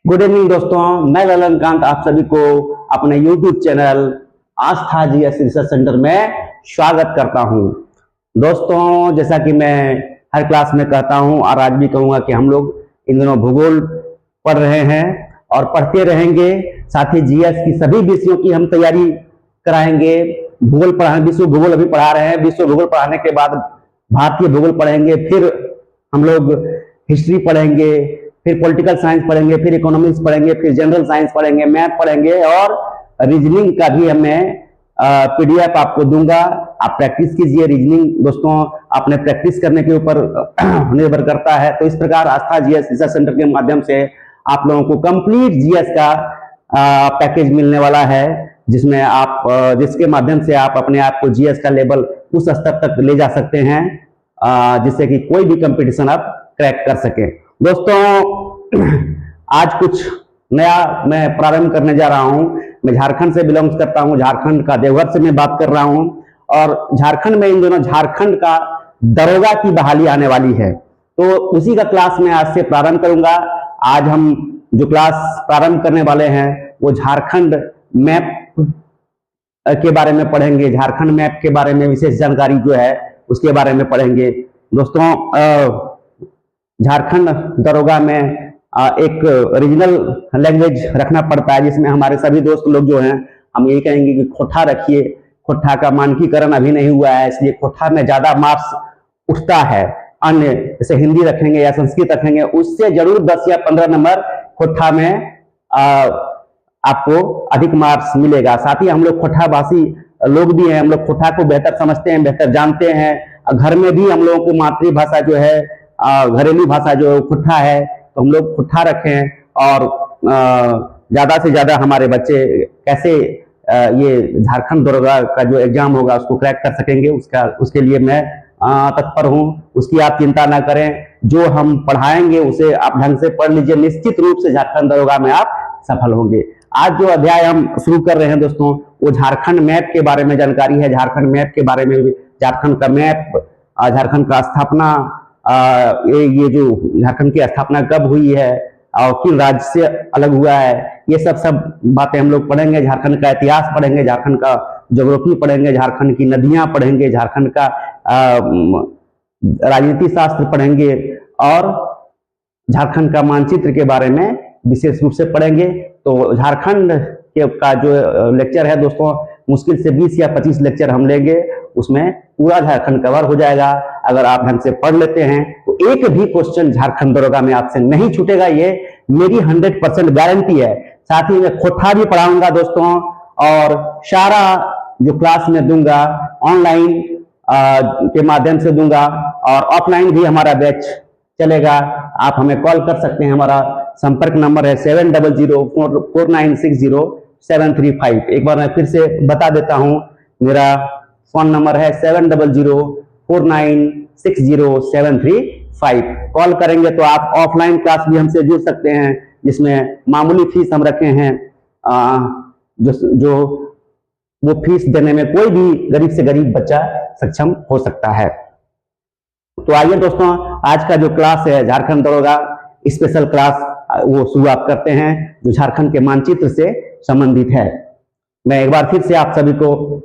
Good evening दोस्तों, मैं ललन कांत आप सभी को अपने YouTube चैनल आस्था जीएस रिसर्च सेंटर में स्वागत करता हूं। दोस्तों, जैसा कि मैं हर क्लास में कहता हूं और आज भी कहूंगा कि हम लोग इन दिनों भूगोल पढ़ रहे हैं और पढ़ते रहेंगे। साथ ही जीएस की सभी विषयों की हम तैयारी कराएंगे। भूगोल पढ़ा, विश्व भूगोल अभी पढ़ा रहे हैं। विश्व भूगोल पढ़ाने के बाद भारतीय भूगोल पढ़ेंगे, फिर हम लोग हिस्ट्री पढ़ेंगे, फिर पॉलिटिकल साइंस पढ़ेंगे, फिर इकोनॉमिक्स पढ़ेंगे, फिर जनरल साइंस पढ़ेंगे, मैथ पढ़ेंगे और रीजनिंग का भी मैं पीडीएफ आपको दूंगा। आप प्रैक्टिस कीजिए। रीजनिंग दोस्तों अपने प्रैक्टिस करने के ऊपर निर्भर करता है। तो इस प्रकार आस्था जीएस रिसर्च सेंटर के माध्यम से आप लोगों को कंप्लीट जीएस का पैकेज मिलने वाला है, जिसमें आप जिसके माध्यम से आप अपने आप को जीएस का लेवल उस स्तर तक ले जा सकते हैं जिससे कि कोई भी कंपटीशन आप क्रैक कर सके। दोस्तों, आज कुछ नया मैं प्रारंभ करने जा रहा हूं। मैं झारखंड से बिलोंग करता हूं, झारखंड का देवघर से मैं बात कर रहा हूं और झारखंड में इन दोनों झारखंड का दरोगा की बहाली आने वाली है, तो उसी का क्लास मैं आज से प्रारंभ करूंगा। आज हम जो क्लास प्रारंभ करने वाले हैं वो झारखंड मैप के बारे में पढ़ेंगे। झारखंड मैप के बारे में विशेष जानकारी जो है उसके बारे में पढ़ेंगे। दोस्तों, झारखंड दरोगा में एक रीजनल लैंग्वेज रखना पड़ता है, जिसमें हमारे सभी दोस्त लोग जो हैं हम यही कहेंगे कि खोटा रखिए। खोटा का मानकीकरण अभी नहीं हुआ है, इसलिए खोटा में ज्यादा मार्क्स उठता है। अन्य जैसे हिंदी रखेंगे या संस्कृत रखेंगे उससे जरूर 10 या 15 नंबर खोटा में आपको अधिक मार्क्स मिलेगा। साथ ही हम लोग खोटा भाषी लोग भी हैं, हम लोग खोटा को बेहतर समझते हैं, बेहतर जानते हैं। घर में भी हम लोगों को मातृभाषा जो है, घरेलू भाषा जो खुट्ठा है, तो हम लोग खुट्ठा रखें और ज्यादा से ज्यादा हमारे बच्चे कैसे ये झारखंड दरोगा का जो एग्जाम होगा उसको क्रैक कर सकेंगे, उसके लिए मैं तत्पर हूं। उसकी आप चिंता ना करें, जो हम पढ़ाएंगे उसे आप ढंग से पढ़ लीजिए। निश्चित रूप से झारखंड दरोगा में आप सफल होंगे। आज जो अध्याय हम शुरू कर रहे हैं दोस्तों, वो झारखंड मैप के बारे में जानकारी है। झारखंड मैप के बारे में, झारखंड का मैप, झारखंड का स्थापना, ये जो झारखंड की स्थापना कब हुई है और किन राज्य से अलग हुआ है, ये सब बातें हम लोग पढ़ेंगे। झारखंड का इतिहास पढ़ेंगे, झारखंड का ज्योग्राफी पढ़ेंगे, झारखंड की नदियां पढ़ेंगे, झारखंड का राजनीति शास्त्र पढ़ेंगे और झारखंड का मानचित्र के बारे में विशेष रूप से पढ़ेंगे। तो झारखंड का जो लेक्चर है दोस्तों, मुश्किल से 20 या 25 लेक्चर हम लेंगे, उसमें पूरा झारखंड कवर हो जाएगा। अगर आप ढंग से पढ़ लेते हैं तो एक भी क्वेश्चन झारखंड दरोगा में आपसे नहीं छूटेगा, ये मेरी 100% गारंटी है। साथ ही मैं खोटा भी पढ़ाऊंगा दोस्तों, और सारा जो क्लास में दूंगा ऑनलाइन के माध्यम से दूंगा और ऑफलाइन भी हमारा बैच चलेगा। आप हमें कॉल कर सकते हैं। हमारा संपर्क नंबर है 7004960735। एक बार मैं फिर से बता देता हूं, मेरा फोन नंबर है 7004960735। कॉल करेंगे तो आप ऑफलाइन क्लास भी हमसे जुड़ सकते हैं, जिसमें मामूली फीस हम रखे हैं। जो वो फीस देने में कोई भी गरीब से गरीब बच्चा सक्षम हो सकता है। तो आइए दोस्तों, आज का जो क्लास है झारखंड दरोगा स्पेशल क्लास, वो शुरुआत करते हैं, जो झारखंड के मानचित्र से संबंधित है। मैं एक बार फिर से आप सभी को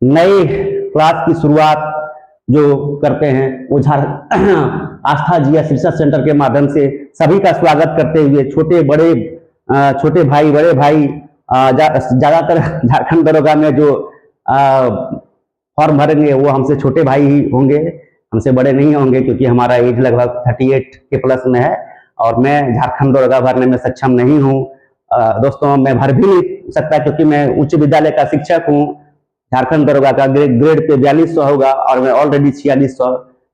नए क्लास की शुरुआत जो करते हैं वो आस्था जीएस रिसर्च सेंटर के माध्यम से सभी का स्वागत करते हुए, छोटे भाई बड़े भाई, ज्यादातर झारखंड दरोगा में जो फॉर्म भरेंगे वो हमसे छोटे भाई ही होंगे, हमसे बड़े नहीं होंगे, क्योंकि हमारा एज लगभग 38 के प्लस में है और मैं झारखंड दरोगा भरने में सक्षम नहीं हूँ। दोस्तों, मैं भर भी नहीं सकता क्योंकि मैं उच्च विद्यालय का शिक्षक हूँ। झारखंड दरोगा का ग्रेड पे 4200 होगा और मैं ऑलरेडी 4600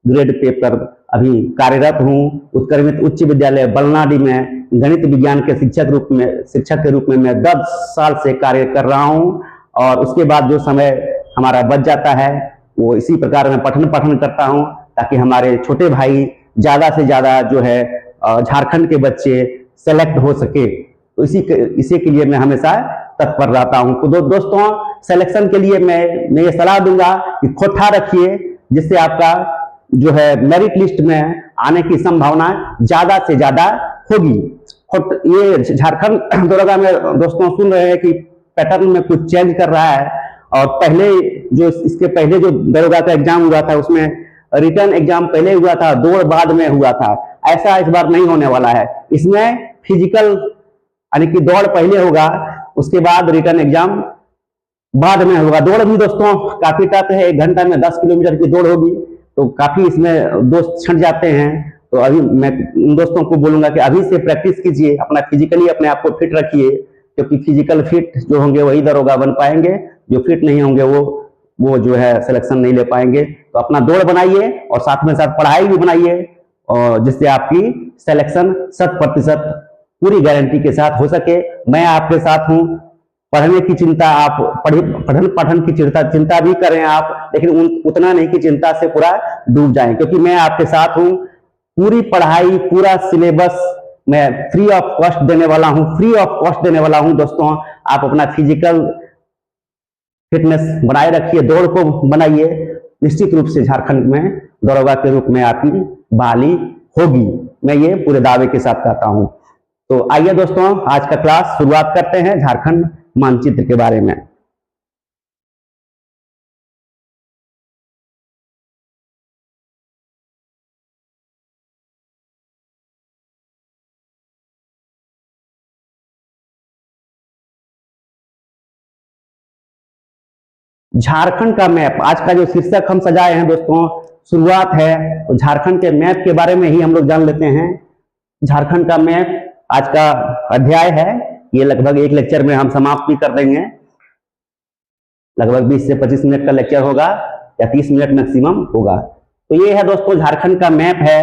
ग्रेड पे पर अभी कार्यरत हूँ। उत्क्रमित उच्च विद्यालय बलनाडी में गणित विज्ञान के शिक्षक के रूप में मैं 10 साल से कार्य कर रहा हूँ। और उसके बाद जो समय हमारा बच जाता है वो इसी प्रकार मैं पठन करता हूँ, ताकि हमारे छोटे भाई ज्यादा से ज्यादा जो है झारखंड के बच्चे सेलेक्ट हो सके। तो इसी के लिए मैं हमेशा तत्पर रहता हूं। तो दोस्तों, सिलेक्शन के लिए मैं ये सलाह दूंगा कि खोटा रखिए, जिससे आपका जो है मेरिट लिस्ट में आने की संभावना ज्यादा से ज्यादा होगी। ये झारखंड दरोगा में दोस्तों सुन रहे हैं कि पैटर्न में कुछ चेंज कर रहा है। और पहले जो इसके पहले जो दरोगा का एग्जाम हुआ था उसमें रिटर्न एग्जाम पहले हुआ था, दौड़ बाद में हुआ था। ऐसा इस बार नहीं होने वाला है। इसमें फिजिकल यानी कि दौड़ पहले होगा, उसके बाद रिटर्न एग्जाम बाद में होगा। दौड़ भी दोस्तों काफी टफ है, 1 घंटा में 10 किलोमीटर की दौड़ होगी, तो काफी इसमें दोस्त छंट जाते हैं। तो अभी मैं उन दोस्तों को बोलूंगा कि अभी से प्रैक्टिस कीजिए, अपना फिजिकली अपने आप को फिट रखिए, क्योंकि फिजिकल फिट जो होंगे वही दरोगा बन पाएंगे, जो फिट नहीं होंगे वो जो है सिलेक्शन नहीं ले पाएंगे। तो अपना दौड़ बनाइए और साथ में साथ पढ़ाई भी बनाइए, और जिससे आपकी सिलेक्शन 100% पूरी गारंटी के साथ हो सके। मैं आपके साथ हूं। पढ़ने की चिंता आप पठन की चिंता भी करें आप, लेकिन उतना नहीं कि चिंता से पूरा डूब जाएं, क्योंकि मैं आपके साथ हूं। पूरी पढ़ाई, पूरा सिलेबस मैं फ्री ऑफ कॉस्ट देने वाला हूं दोस्तों। आप अपना फिजिकल फिटनेस बनाए रखिए, दौड़ को बनाइए। निश्चित रूप से झारखंड में दरोगा के रूप में आपकी बहाली होगी, मैं ये पूरे दावे के साथ कहता हूं। तो आइए दोस्तों, आज का क्लास शुरुआत करते हैं झारखंड मानचित्र के बारे में। झारखंड का मैप, आज का जो शीर्षक हम सजाए हैं दोस्तों, शुरुआत है। तो झारखंड के मैप के बारे में ही हम लोग जान लेते हैं। झारखंड का मैप आज का अध्याय है। ये लगभग एक लेक्चर में हम समाप्त भी कर देंगे। लगभग 20 से 25 मिनट का लेक्चर होगा, या 30 मिनट मैक्सिमम होगा। तो ये है दोस्तों झारखंड का मैप है।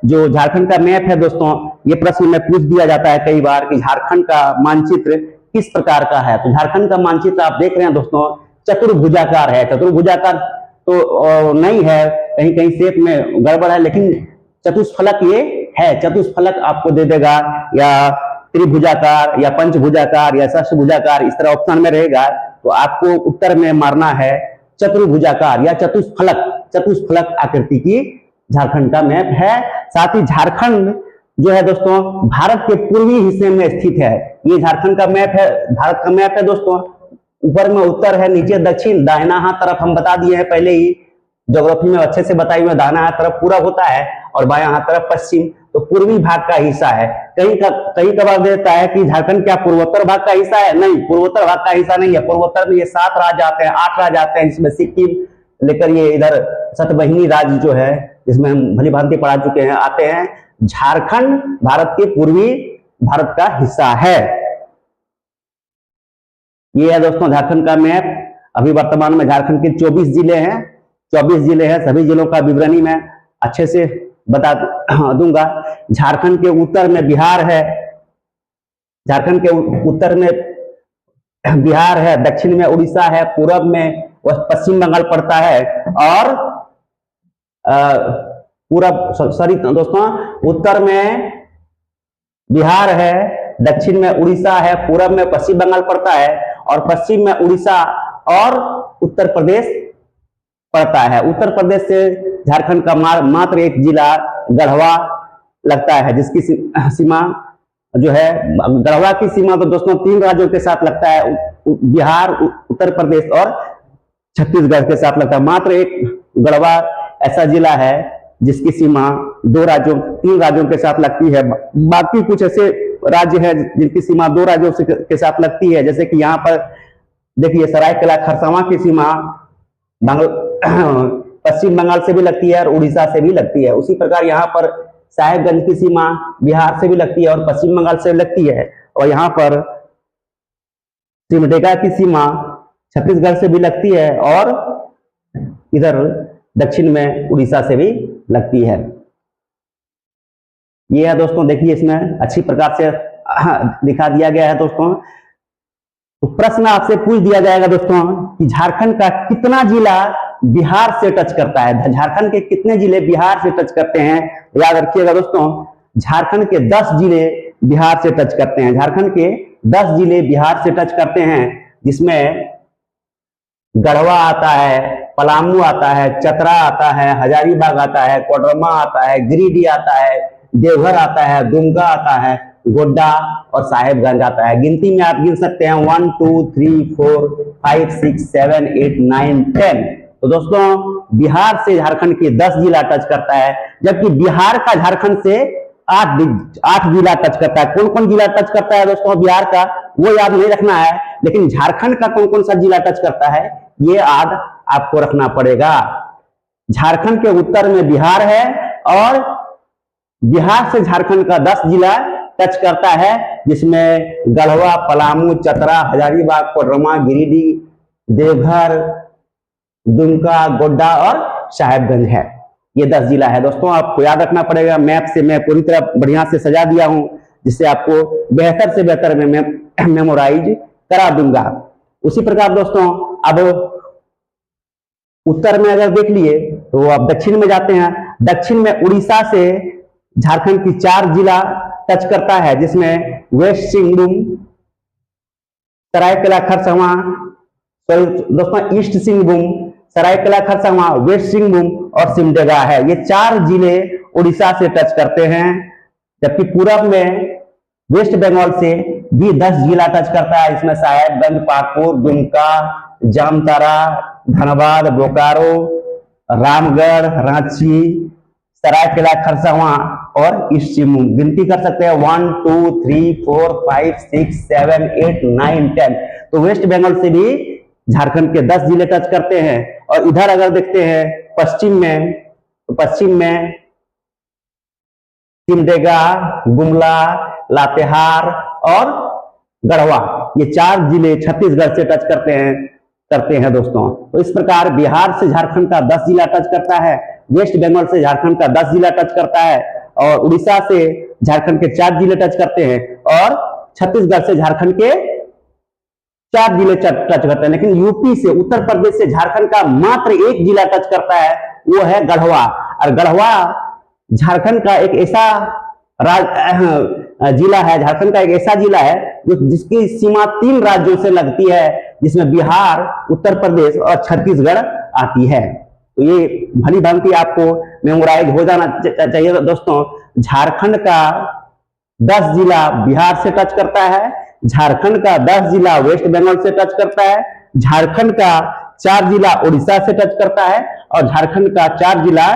जो झारखंड का मैप है दोस्तों, ये प्रश्न में पूछ दिया जाता है कई बार कि झारखंड का मानचित्र किस प्रकार का है। तो झारखंड का मानचित्र आप देख रहे हैं दोस्तों, चतुर्भुजाकार है। चतुर्भुजाकार तो नहीं है, कहीं कहीं शेप में गड़बड़ है, लेकिन चतुष्फलक ये है। चतुष्फलक आपको दे देगा, या त्रिभुजाकार, या पंचभुजाकार, या षष्भुजाकार, इस तरह ऑप्शन में रहेगा। तो आपको उत्तर में मारना है चतुर्भुजाकार या चतुष्फलक आकृति की झारखंड का मैप है। साथ ही झारखंड जो है दोस्तों भारत के पूर्वी हिस्से में स्थित है। ये झारखंड का मैप है, भारत का मैप है दोस्तों। ऊपर में उत्तर है, नीचे दक्षिण, दाहिना हाथ तरफ हम बता दिए हैं पहले ही, ज्योग्राफी में अच्छे से बताए हुए। दाहिना हाथ तरफ पूरब होता है और बायां हाथ तरफ पश्चिम, तो पूर्वी भाग का हिस्सा है। कई कबार देता है कि झारखंड क्या पूर्वोत्तर भाग का हिस्सा है? नहीं, पूर्वोत्तर भाग का हिस्सा नहीं है। पूर्वोत्तर में ये 7 राज्य आते हैं, 8 राज्य आते हैं, जिसमें सिक्किम लेकर ये इधर सतबहिनी राज्य जो है, जिसमें हम भली भांति पढ़ा चुके हैं, आते हैं। झारखंड भारत के पूर्वी भारत का हिस्सा है। ये है दोस्तों झारखंड का मैप। अभी वर्तमान में झारखंड के 24 जिले हैं। 24 जिले हैं, सभी जिलों का विवरणी मैं अच्छे से बता दूंगा। झारखंड के उत्तर में बिहार है, झारखंड के उत्तर में बिहार है, दक्षिण में उड़ीसा है, पूरब में पश्चिम बंगाल पड़ता है, और दोस्तों उत्तर में बिहार है, दक्षिण में उड़ीसा है, पूरब में पश्चिम बंगाल पड़ता है, और पश्चिम में उड़ीसा और उत्तर प्रदेश पड़ता है। उत्तर प्रदेश से झारखंड का मात्र एक जिला गढ़वा लगता है, जिसकी सीमा जो है, गढ़वा की सीमा तो दोस्तों 3 राज्यों के साथ लगता है, बिहार, उत्तर प्रदेश और छत्तीसगढ़ के साथ लगता है। मात्र एक गढ़वा ऐसा जिला है जिसकी सीमा 3 राज्यों के साथ लगती है। बाकी कुछ ऐसे राज्य है जिनकी सीमा 2 राज्यों के साथ लगती है, जैसे कि यहाँ पर देखिए सरायकेला खरसावां की सीमा पश्चिम बंगाल से भी लगती है और उड़ीसा से भी लगती है। उसी प्रकार यहाँ पर साहेबगंज की सीमा बिहार से भी लगती है और पश्चिम बंगाल से लगती है, और यहाँ पर सिमडेगा की सीमा छत्तीसगढ़ से भी लगती है, और इधर दक्षिण में उड़ीसा से भी लगती है। ये है दोस्तों, देखिए इसमें अच्छी प्रकार से दिखा दिया गया है दोस्तों। तो प्रश्न आपसे पूछ दिया जाएगा दोस्तों कि झारखंड का कितना जिला बिहार से टच करता है। झारखंड के कितने जिले बिहार से टच करते हैं? याद रखिएगा दोस्तों, झारखंड के 10 जिले बिहार से टच करते हैं। झारखंड के 10 जिले बिहार से टच करते हैं, जिसमें गढ़वा आता है, पलामू आता है, चतरा आता है, हजारीबाग आता है, कोडरमा आता है, गिरिडीह आता है, देवघर आता है, दुमका आता है, गोड्डा और साहेबगंज आता है। गिनती में आप गिन सकते हैं 1 2 3 4 5 6 7 8 9 10। तो दोस्तों बिहार से झारखंड के 10 जिला टच करता है, जबकि बिहार का झारखंड से 8 जिला टच करता है। कौन कौन जिला टच करता है दोस्तों बिहार का, वो याद नहीं रखना है, लेकिन झारखंड का कौन कौन सा जिला टच करता है ये याद आपको रखना पड़ेगा। झारखंड के उत्तर में बिहार है और बिहार से झारखंड का 10 जिला टच करता है, जिसमें गढ़वा, पलामू, चतरा, हजारीबाग, कोडरमा, गिरिडीह, देवघर, दुमका, गोड्डा और साहेबगंज है। ये 10 जिला है दोस्तों, आपको याद रखना पड़ेगा। मैप से मैं पूरी तरह बढ़िया से सजा दिया हूं, जिससे आपको बेहतर से बेहतर में मेमोराइज करा दूंगा। उसी प्रकार दोस्तों अब उत्तर में अगर देख लिए तो अब दक्षिण में जाते हैं। दक्षिण में उड़ीसा से झारखंड की 4 जिला टच करता है, जिसमें वेस्ट सिंहभूम, सरायकेला खरसावां, दोस्तों ईस्ट सिंहभूम, सरायकेला खरसावां, वेस्ट सिंहभूम और सिमडेगा है। ये 4 जिले उड़ीसा से टच करते हैं, जबकि पूरब में वेस्ट बंगाल से भी 10 जिला टच करता है। इसमें साहेबगंज, पाकुड़, दुमका, जामताड़ा, धनबाद, बोकारो, रामगढ़, रांची, सरायकेला खरसावां और ईस्ट सिंहभूम। गिनती कर सकते हैं 1 2 3 4 5 6 7 8 9 10। तो वेस्ट बंगाल से भी झारखंड के 10 जिले टच करते हैं। और इधर अगर देखते हैं पश्चिम में, तो पश्चिम में सिमडेगा, गुमला, लातेहार और गढ़वा, ये 4 जिले छत्तीसगढ़ से टच करते हैं दोस्तों। तो इस प्रकार बिहार से झारखंड का 10 जिला टच करता है, वेस्ट बंगाल से झारखंड का 10 जिला टच करता है, और उड़ीसा से झारखंड के 4 जिले टच करते हैं, और छत्तीसगढ़ से झारखंड के 4 जिले टच करते हैं। लेकिन यूपी से, उत्तर प्रदेश से झारखंड का मात्र 1 जिला टच करता है, वो है गढ़वा। और गढ़वा झारखंड का एक ऐसा जिला है, झारखंड का एक ऐसा जिला है जिसकी सीमा 3 राज्यों से लगती है, जिसमें बिहार, उत्तर प्रदेश और छत्तीसगढ़ आती है। तो ये भली भांति आपको मेमोराइज हो जाना चाहिए दोस्तों। झारखंड का 10 जिला बिहार से टच करता है, झारखंड का 10 जिला वेस्ट बंगाल से टच करता है, झारखंड का 4 जिला उड़ीसा से टच करता है, और झारखंड का 4 जिला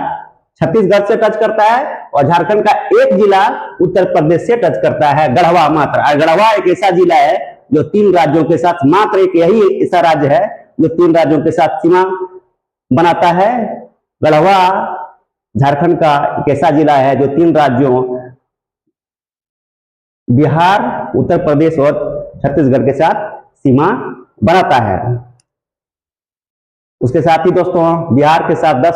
छत्तीसगढ़ से टच करता है, और झारखंड का 1 जिला उत्तर प्रदेश से टच करता है, गढ़वा मात्र। गढ़वा एक ऐसा जिला है जो 3 राज्यों के साथ, मात्र एक यही ऐसा राज्य है जो 3 राज्यों के साथ सीमा बनाता है। गढ़वा झारखंड का एक ऐसा जिला है जो 3 राज्यों बिहार, उत्तर प्रदेश और छत्तीसगढ़ के साथ सीमा बनाता है। उसके साथ ही दोस्तों बिहार के साथ 10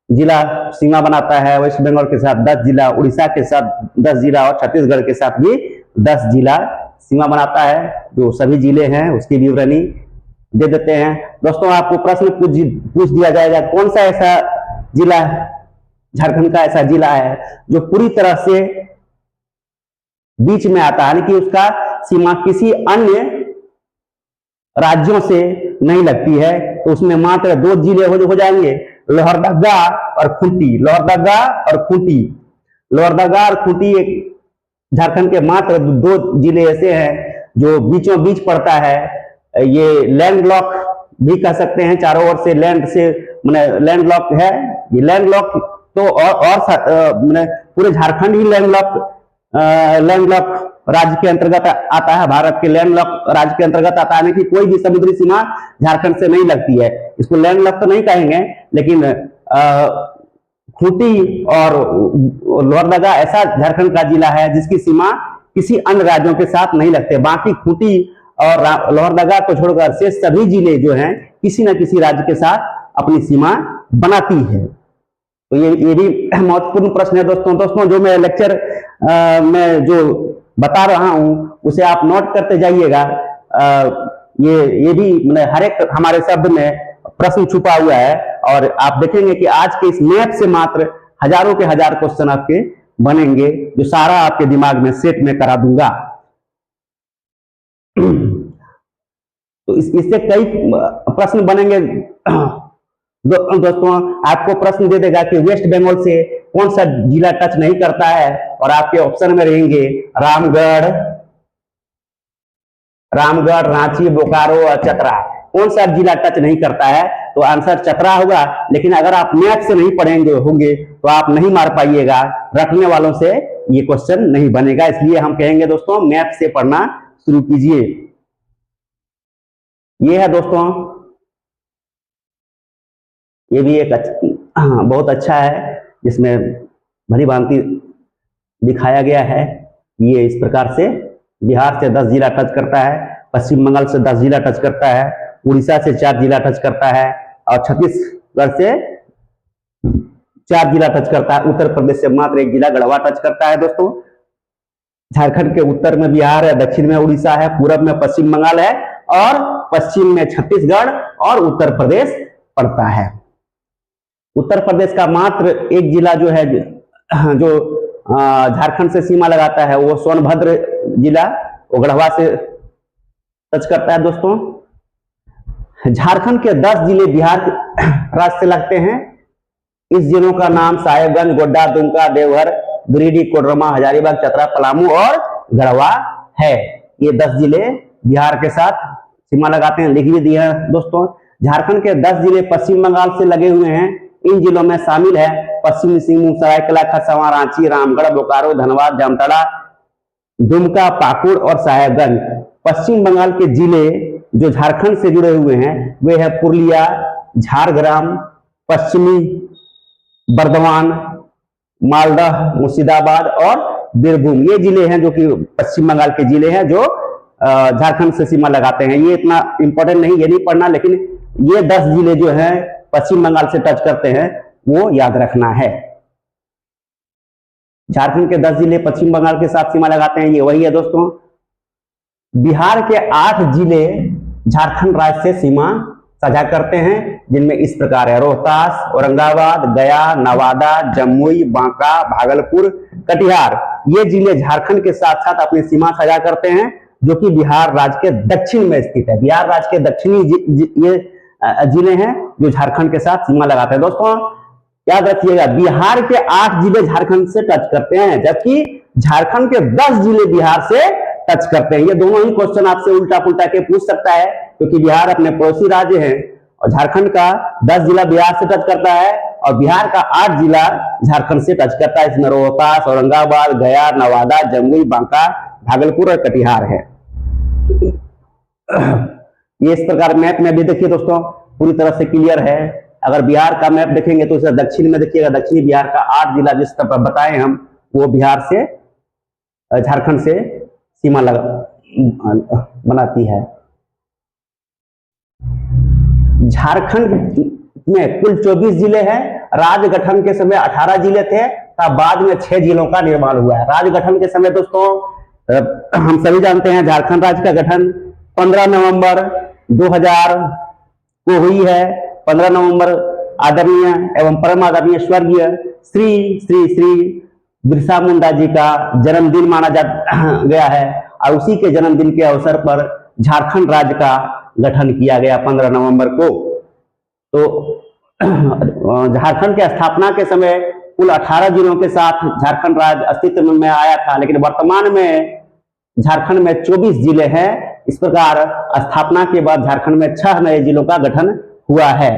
जिला सीमा बनाता है, वेस्ट बंगाल के साथ 10 जिला, उड़ीसा के साथ 10 जिला और छत्तीसगढ़ के साथ भी 10 जिला सीमा बनाता है। जो सभी जिले हैं उसकी विवरणी दे देते हैं दोस्तों। आपको प्रश्न पूछ दिया जाएगा, कौन सा ऐसा जिला झारखंड का ऐसा जिला है जो पूरी तरह से बीच में आता है, यानी कि उसका सीमा किसी अन्य राज्यों से नहीं लगती है। तो उसमें मात्र 2 जिले हो जाएंगे, लोहरदगा और खूंटी। लोहरदगा और खूंटी, लोहरदगा और खूंटी एक झारखंड के मात्र 2 जिले ऐसे हैं जो बीचों बीच पड़ता है। ये लैंडलॉक भी कह सकते हैं, चारों ओर से लैंड से लैंडलॉक है। ये लैंडलॉक तो और पूरे झारखंड ही लैंडलॉक राज्य के अंतर्गत आता है, भारत के लैंडलॉक राज्य के अंतर्गत आता है, कि कोई भी समुद्री सीमा झारखंड से नहीं लगती है। इसको लैंडलॉक तो नहीं कहेंगे, लेकिन खूंटी और लोहरदगा ऐसा झारखंड का जिला है जिसकी सीमा किसी अन्य राज्यों के साथ नहीं लगते। बाकी खूंटी और लोहरदगा को छोड़कर शेष सभी जिले जो हैं किसी न किसी राज्य के साथ अपनी सीमा बनाती है। तो ये भी महत्वपूर्ण प्रश्न है दोस्तों। जो मैं लेक्चर में जो बता रहा हूं उसे आप नोट करते जाइएगा। ये भी हर एक हमारे शब्द में प्रश्न छुपा हुआ है, और आप देखेंगे कि आज के इस मैथ से मात्र हजारों के हजार क्वेश्चन आपके बनेंगे, जो सारा आपके दिमाग में सेट में करा दूंगा। तो इससे कई प्रश्न बनेंगे दोस्तों। आपको प्रश्न दे देगा कि वेस्ट बंगाल से कौन सा जिला टच नहीं करता है? और आपके ऑप्शन में रहेंगे रामगढ़, रांची, बोकारो और चतरा। कौन सा जिला टच नहीं करता है? तो आंसर चतरा होगा। लेकिन अगर आप मैथ से नहीं पढ़ेंगे होंगे तो आप नहीं मार पाइएगा, रटने वालों से ये क्वेश्चन नहीं बनेगा। इसलिए हम कहेंगे दोस्तों मैथ से पढ़ना शुरू कीजिए। ये है दोस्तों, ये भी एक बहुत अच्छा है, जिसमें भली भांति दिखाया गया है। ये इस प्रकार से बिहार से 10 जिला टच करता है, पश्चिम बंगाल से 10 जिला टच करता है, उड़ीसा से 4 जिला टच करता है और छत्तीसगढ़ से 4 जिला टच करता है। उत्तर प्रदेश से मात्र 1 जिला गढ़वा टच करता है दोस्तों। झारखंड के उत्तर में बिहार है, दक्षिण में उड़ीसा है, पूरब में पश्चिम बंगाल है और पश्चिम में छत्तीसगढ़ और उत्तर प्रदेश पड़ता है। उत्तर प्रदेश का मात्र 1 जिला जो है, जो झारखंड से सीमा लगाता है, वो सोनभद्र जिला, वो गढ़वा से टच करता है दोस्तों। झारखंड के 10 जिले बिहार राज्य से लगते हैं। इस जिलों का नाम साहेबगंज, गोड्डा, दुमका, देवघर, गिरिडीह, कोडरमा, हजारीबाग, चतरा, पलामू और गढ़वा है। ये 10 जिले बिहार के साथ सीमा लगाते हैं, लिख भी दिए हैं दोस्तों। झारखंड के 10 जिले पश्चिम बंगाल से लगे हुए हैं। इन जिलों में शामिल है पश्चिमी सिंहभूम, सरायकेला, खरसावां, रांची, रामगढ़, बोकारो, धनबाद, जामताड़ा, दुमका, पाकुड़ और साहेबगंज। पश्चिम बंगाल के जिले जो झारखंड से जुड़े हुए हैं वे है पुरुलिया, झारग्राम, पश्चिमी बर्धमान, मालदह, मुर्शिदाबाद और बीरभूम। ये जिले हैं जो कि पश्चिम बंगाल के जिले हैं जो झारखंड से सीमा लगाते हैं। ये इतना इंपॉर्टेंट नहीं, ये नहीं पढ़ना, लेकिन ये 10 जिले जो हैं पश्चिम बंगाल से टच करते हैं, वो याद रखना है। झारखंड के 10 जिले पश्चिम बंगाल के साथ सीमा लगाते हैं, ये वही है दोस्तों। बिहार के 8 जिले झारखंड राज्य से सीमा साझा करते हैं, जिनमें इस प्रकार है रोहतास, औरंगाबाद, गया, नवादा, जमुई, बांका, भागलपुर, कटिहार। ये जिले झारखंड के साथ साथ अपनी सीमा साझा करते हैं, जो कि बिहार राज्य के दक्षिण में स्थित है। बिहार राज्य के दक्षिणी ये जिले हैं जो झारखंड के साथ सीमा लगाते हैं। दोस्तों याद रखिएगा, बिहार के 8 जिले झारखंड से टच करते हैं, जबकि झारखंड के 10 जिले बिहार से टच करते हैं। ये दोनों ही क्वेश्चन आपसे उल्टा पुल्टा के पूछ सकता है, क्योंकि बिहार अपने पड़ोसी राज्य है और झारखंड का 10 जिला बिहार से टच करता है और बिहार का 8 जिला झारखंड से टच करता है। इसमें रोहतास, औरंगाबाद, गया, नवादा, जमुई, बांका, भागलपुर और कटिहार है। ये इस प्रकार मैप में भी देखिए दोस्तों पूरी तरह से क्लियर है। अगर बिहार का मैप देखेंगे तो इसे दक्षिण में देखिएगा, दक्षिणी बिहार का 8 जिला जिस तरह बताए हम, वो बिहार से झारखंड से सीमा बनाती है। झारखंड में कुल 24 जिले हैं। राज्य गठन के समय 18 जिले थे, तब बाद में 6 जिलों का निर्माण हुआ है। राज्य गठन के समय दोस्तों हम सभी जानते हैं झारखंड राज्य का गठन 15 नवंबर 2000 को हुई है। 15 नवंबर आदरणीय एवं परम आदरणीय स्वर्गीय श्री श्री श्री बिरसा मुंडा जी का जन्मदिन माना गया है और उसी के जन्मदिन के अवसर पर झारखंड राज्य का गठन किया गया 15 नवंबर को। तो झारखंड के स्थापना के समय कुल 18 जिलों के साथ झारखंड राज्य अस्तित्व में आया था, लेकिन वर्तमान में झारखंड में 24 जिले हैं। इस प्रकार स्थापना के बाद झारखंड में 6 नए जिलों का गठन हुआ है।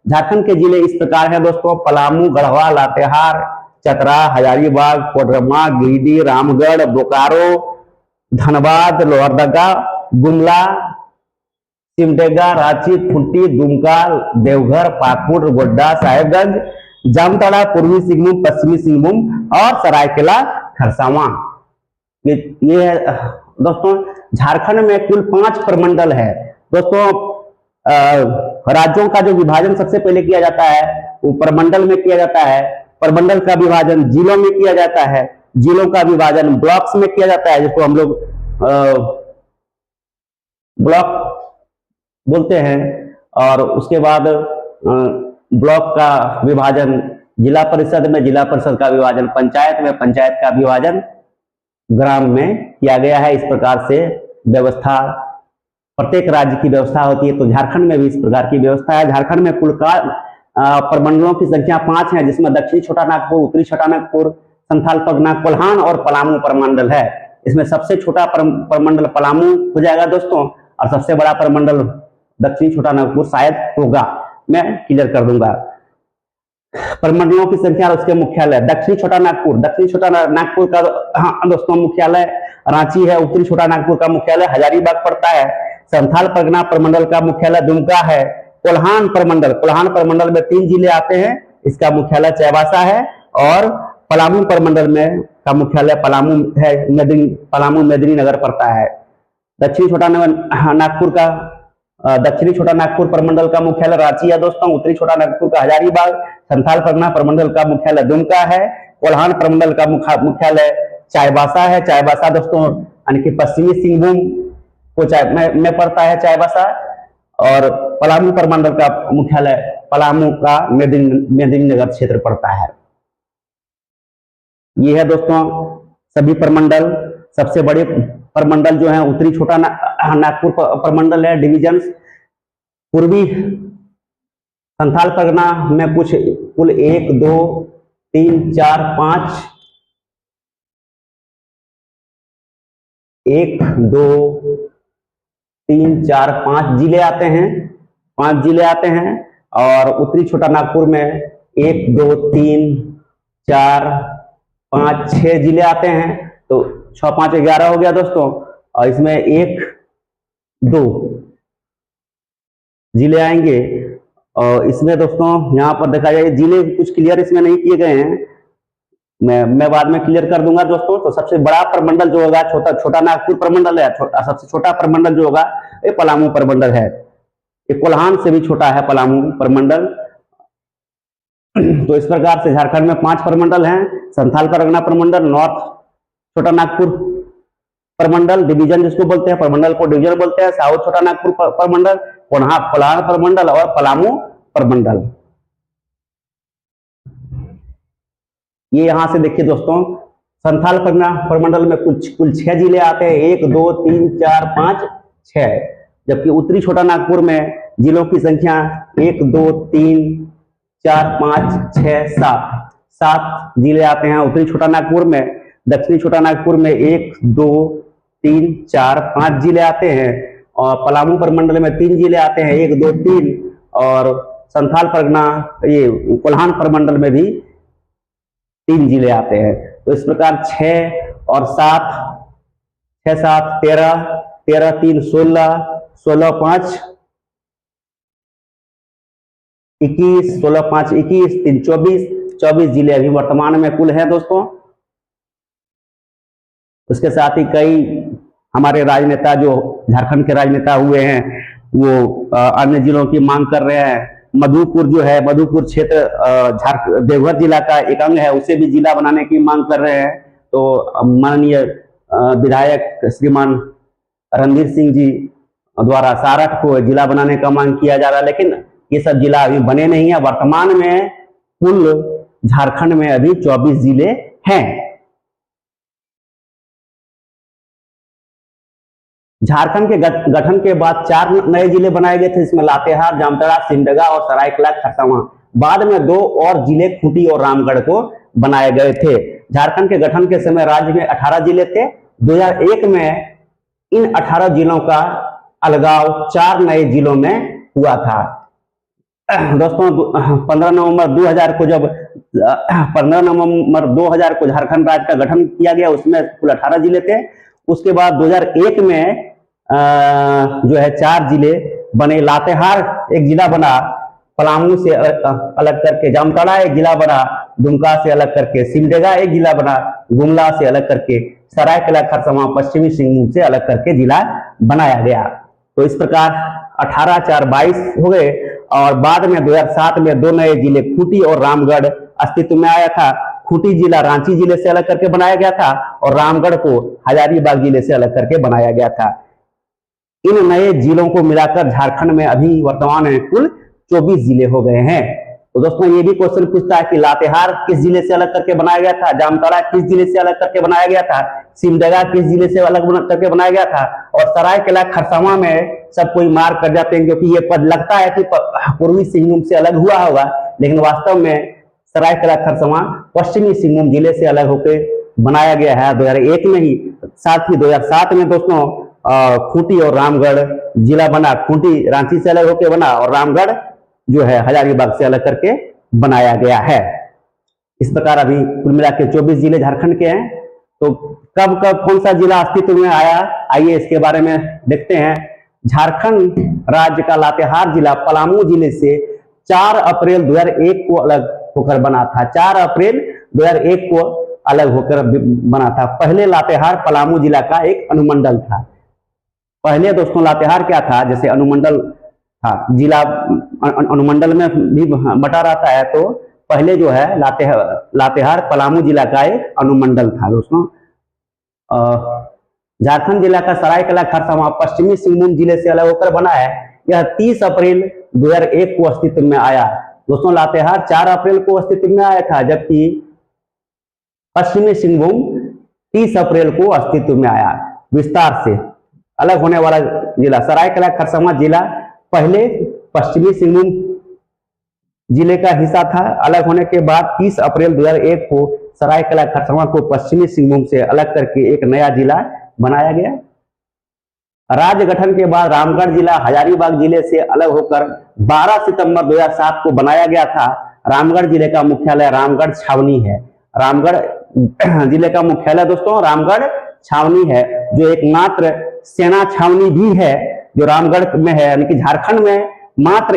झारखंड के जिले इस प्रकार हैं दोस्तों: पलामू, गढ़वा, लातेहार, चतरा, हजारीबाग, कोडरमा, गिरिडीह, रामगढ़, बोकारो, धनबाद, लोहरदगा, गुमला, सिमडेगा, रांची, खूंटी, दुमका, देवघर, पाकुड़, गोड्डा, साहेबगंज, जामताड़ा, पूर्वी सिंहभूम, पश्चिमी सिंहभूम और सरायकेला खरसावां। ये है दोस्तों। झारखंड में कुल 5 प्रमंडल है दोस्तों। राज्यों का जो विभाजन सबसे पहले किया जाता है वो प्रमंडल में किया जाता है। प्रमंडल का विभाजन जिलों में किया जाता है। जिलों का विभाजन ब्लॉक्स में किया जाता है, जिसको हम लोग ब्लॉक बोलते हैं। और उसके बाद ब्लॉक का विभाजन जिला परिषद में, जिला परिषद का विभाजन पंचायत में, पंचायत का विभाजन ग्राम में किया गया है। इस प्रकार से व्यवस्था प्रत्येक राज्य की व्यवस्था होती है, तो झारखंड में भी इस प्रकार की व्यवस्था है। झारखंड में कुल प्रमंडलों की संख्या 5 है, जिसमें दक्षिणी छोटा नागपुर, उत्तरी छोटा नागपुर, संथाल परगना, कोल्हान और पलामू प्रमंडल है। इसमें सबसे छोटा प्रमंडल पलामू हो जाएगा दोस्तों, और सबसे बड़ा प्रमंडल दक्षिणी छोटा नागपुर शायद होगा, मैं क्लियर कर दूंगा। प्रमंडलों की संख्या और उसके मुख्यालय। दक्षिणी छोटा नागपुर का दोस्तों मुख्यालय रांची है। उत्तरी छोटा नागपुर का मुख्यालय हजारीबाग पड़ता है। संथाल परगना प्रमंडल का मुख्यालय दुमका है। कोल्हान प्रमंडल में 3 जिले आते हैं, इसका मुख्यालय चाईबासा है। और पलामू प्रमंडल में का मुख्यालय पलामू है, पलामू मेदिनीनगर पड़ता है। दक्षिणी छोटा नागपुर प्रमंडल का मुख्यालय रांची है दोस्तों। उत्तरी छोटा नागपुर का हजारीबाग। संथाल परगना प्रमंडल का मुख्यालय दुमका है। कोल्हान प्रमंडल का मुख्यालय चाईबासा है। चाईबासा दोस्तों यानी कि पश्चिमी सिंहभूम को में पड़ता है चाईबासा। और पलामू प्रमंडल का मुख्यालय पलामू का मेदिनीनगर क्षेत्र पड़ता है। ये है दोस्तों सभी प्रमंडल। सबसे बड़े प्रमंडल जो है उत्तरी छोटा नागपुर प्रमंडल है। डिविजन पूर्वी संथाल परगना में कुल 1 2 3 4 5 1 2 3 4 5 जिले आते हैं। 5 जिले आते हैं। और उत्तरी छोटा नागपुर में 1 2 3 4 5 6 जिले आते हैं। तो 6 5 11 हो गया दोस्तों। और इसमें 1 2 जिले आएंगे। और इसमें दोस्तों यहाँ पर देखा जाए जिले कुछ क्लियर इसमें नहीं किए गए हैं, मैं बाद में क्लियर कर दूंगा दोस्तों। तो सबसे बड़ा प्रमंडल जो होगा छोटा नागपुर प्रमंडल है। सबसे छोटा प्रमंडल जो होगा ये पलामू प्रमंडल है। ये कोल्हान से भी छोटा है पलामू प्रमंडल। तो इस प्रकार से झारखंड में 5 प्रमंडल हैं। संथाल परगना प्रमंडल, नॉर्थ छोटा नागपुर प्रमंडल, डिवीजन जिसको बोलते हैं, प्रमंडल को डिवीजन बोलते हैं। साउथ छोटा नागपुर प्रमंडल, कोल्हान प्रमंडल और पलामू प्रमंडल। ये यहां से देखिए दोस्तों, संथाल परगना प्रमंडल में कुल 6 जिले आते हैं। 1 2 3 4 5 6। जबकि उत्तरी छोटा नागपुर में जिलों की संख्या 1 2 3 4 5 6 7 जिले आते हैं उत्तरी छोटा नागपुर में। दक्षिणी छोटा नागपुर में 1 2 3 4 5 जिले आते हैं। और पलामू प्रमंडल में 3 जिले आते हैं, 1 2 3। और संथाल परगना ये कोल्हान प्रमंडल में भी 3 जिले आते हैं। तो इस प्रकार 6 और 7 6 7 13 13 3 16 16 5 21 16 5 21 3 24 जिले अभी वर्तमान में कुल है दोस्तों। उसके साथ ही कई हमारे राजनेता जो झारखंड के राजनेता हुए हैं वो अन्य जिलों की मांग कर रहे हैं। मधुपुर जो है, मधुपुर क्षेत्र देवघर जिला का एक अंग है, उसे भी जिला बनाने की मांग कर रहे हैं। तो माननीय विधायक श्रीमान रणधीर सिंह जी द्वारा सारठ को जिला बनाने का मांग किया जा रहा है, लेकिन ये सब जिला अभी बने नहीं है। वर्तमान में कुल झारखंड में अभी 24 जिले हैं। झारखंड के गठन के बाद 4 नए जिले बनाए गए थे, जिसमें लातेहार, जामताड़ा, सिमडेगा और सरायकेला खरसावां। बाद में 2 और जिले खूंटी और रामगढ़ को बनाए गए थे। झारखंड के गठन के समय राज्य में 18 जिले थे। 2001 में इन 18 जिलों का अलगाव 4 नए जिलों में हुआ था। दोस्तों 15 नवंबर 2000 को झारखंड राज्य का गठन किया गया, उसमें कुल 18 जिले थे। उसके बाद 2001 में जो है 4 जिले बने। लातेहार एक जिला बना, पलामू से अलग करके जामताड़ा एक जिला बना, दुमका से अलग करके सिमडेगा एक जिला बना, गुमला से अलग करके सरायकेला खरसावां पश्चिमी सिंहभूम से अलग करके जिला बनाया गया। तो इस प्रकार 18 4 22 हो गए। और बाद में 2007 में 2 नए जिले खूंटी और रामगढ़ अस्तित्व में आया था। खूंटी जिला रांची जिले से अलग करके बनाया गया था और रामगढ़ को हजारीबाग जिले से अलग करके बनाया गया था। इन नए जिलों को मिलाकर झारखंड में अभी वर्तमान में कुल 24 जिले हो गए हैं। तो दोस्तों ये भी क्वेश्चन पूछता है कि लातेहार किस जिले से अलग करके बनाया गया था, जामताड़ा किस जिले से अलग करके बनाया गया था, सिमडेगा किस जिले से अलग करके बनाया गया था, और सरायकेला खरसावां में सब कोई मार कर जाते हैं क्योंकि ये पद लगता है कि पूर्वी सिंहभूम से अलग हुआ होगा, लेकिन वास्तव में सरायकेला खरसावां पश्चिमी सिंहभूम जिले से अलग होकर बनाया गया है 2001 में ही। साथ ही 2007 में दोस्तों खूंटी और रामगढ़ जिला बना। खूंटी रांची से अलग होकर बना और रामगढ़ जो है हजारीबाग से अलग करके बनाया गया है। इस प्रकार अभी कुल मिला के 24 जिले झारखंड के हैं। तो कब कब कौन सा जिला अस्तित्व में आया, आइए इसके बारे में देखते हैं। झारखंड राज्य का लातेहार जिला पलामू जिले से 4 अप्रैल 2001 को अलग होकर बना था। 4 अप्रैल 2001 को अलग होकर बना था। पहले लातेहार पलामू जिला का एक अनुमंडल था। पहले दोस्तों लातेहार क्या था, जैसे अनुमंडल था, जिला अनुमंडल में भी बटा रहता है, तो पहले जो है लातेहार पलामू जिला का एक अनुमंडल था दोस्तों। झारखंड जिला का सरायकेला खरसावां पश्चिमी सिंहभूम जिले से अलग होकर बना है। यह 30 अप्रैल 2001 को अस्तित्व में आया। दोस्तों लातेहार 4 अप्रैल को अस्तित्व में आया था, जबकि पश्चिमी सिंहभूम 30 अप्रैल को अस्तित्व में आया। विस्तार से अलग होने वाला जिला सरायकेला खरसावां जिला पहले पश्चिमी सिंहभूम जिले का हिस्सा था। अलग होने के बाद 30 अप्रैल 2001 को सरायकेला खरसावां को पश्चिमी सिंहभूम से अलग करके एक नया जिला बनाया गया। राज्य गठन के बाद रामगढ़ जिला हजारीबाग जिले से अलग होकर 12 सितंबर 2007 को बनाया गया था। रामगढ़ जिले का मुख्यालय रामगढ़ छावनी है। रामगढ़ जिले का मुख्यालय दोस्तों रामगढ़ छावनी है, जो एकमात्र सेना छावनी भी है जो रामगढ़ में है, यानी कि झारखंड में मात्र